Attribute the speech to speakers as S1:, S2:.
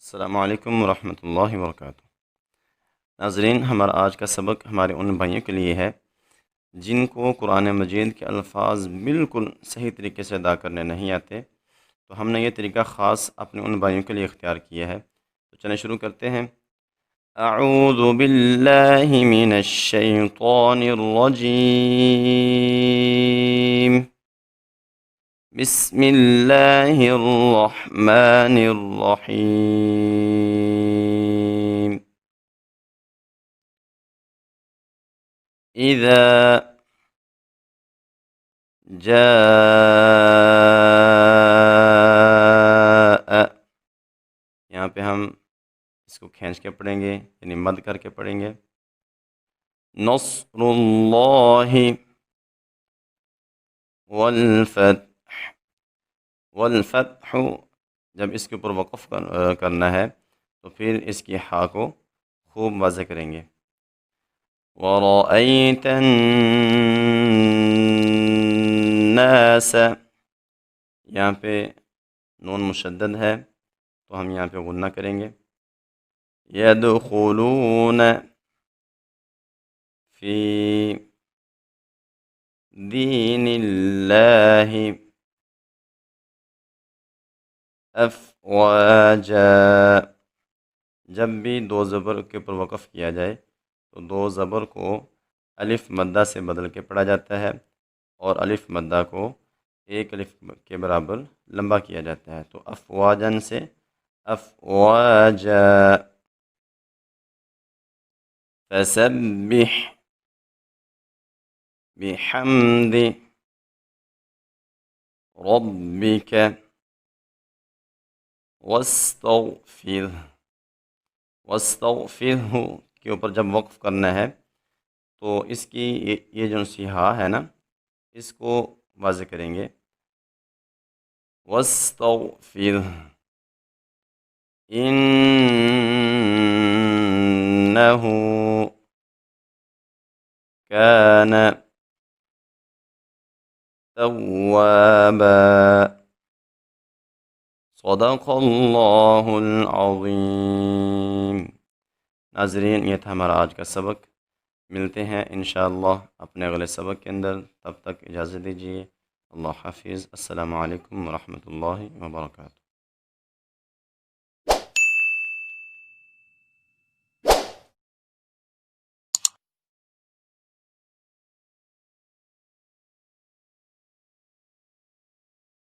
S1: अस्सलामु अलैकुम वरहमतुल्लाहि वबरकातुहू। नाज़रीन, हमारा आज का सबक हमारे उन भाइयों के लिए है जिनको कुरान मजीद के अल्फाज बिल्कुल सही तरीके से अदा करने नहीं आते। तो हमने ये तरीका ख़ास अपने उन भाइयों के लिए इख्तियार किया है। तो चलें शुरू करते हैं। अऊज़ु बिल्लाहि मिनश शैतानिर रजीम। बिस्मिल्लाहिर रहमानिर रहीम। इज़ा जाअ, यहाँ पे हम इसको खींच के पढ़ेंगे, यानी मद करके पढ़ेंगे। नस्रुल्लाहि वल फत्ह, वल फत्ह जब इसके ऊपर वक़फ़ करना है तो फिर इसकी हा को खूब वाज़े करेंगे। वरअयतन नास, यहाँ पे नून मुशद्दद है तो हम यहाँ पे गुन्ना करेंगे। यदखुलून फ़ी दीनिल्लाहि अफ़वाजा, जब भी दो ज़बर के ऊपर वक़फ़ किया जाए तो दो ज़बर को अलिफ मद्दा से बदल के पढ़ा जाता है और अलिफ मद्दा को एक अलिफ के बराबर लंबा किया जाता है। तो अफ़वाजन से अफ़वाजा। फसब्बिह बिहम्दि रब्बिक वस्तग़फिर, वस्तग़फिरहु के ऊपर जब वक़्फ़ करना है तो इसकी ये जो सी हा है ना, इसको वाज़े करेंगे। वस्तग़फिर इन्नहु कान तव्वाबा। सदक़ल्लाहुल अज़ीम। नाज़रीन, ये था हमारा आज का सबक। मिलते हैं इंशाअल्लाह अपने अगले सबक के अंदर। तब तक इजाज़त दीजिए। अल्लाह हाफ़िज़। अस्सलामु अलैकुम वरहमतुल्लाहि वबरकातुहू।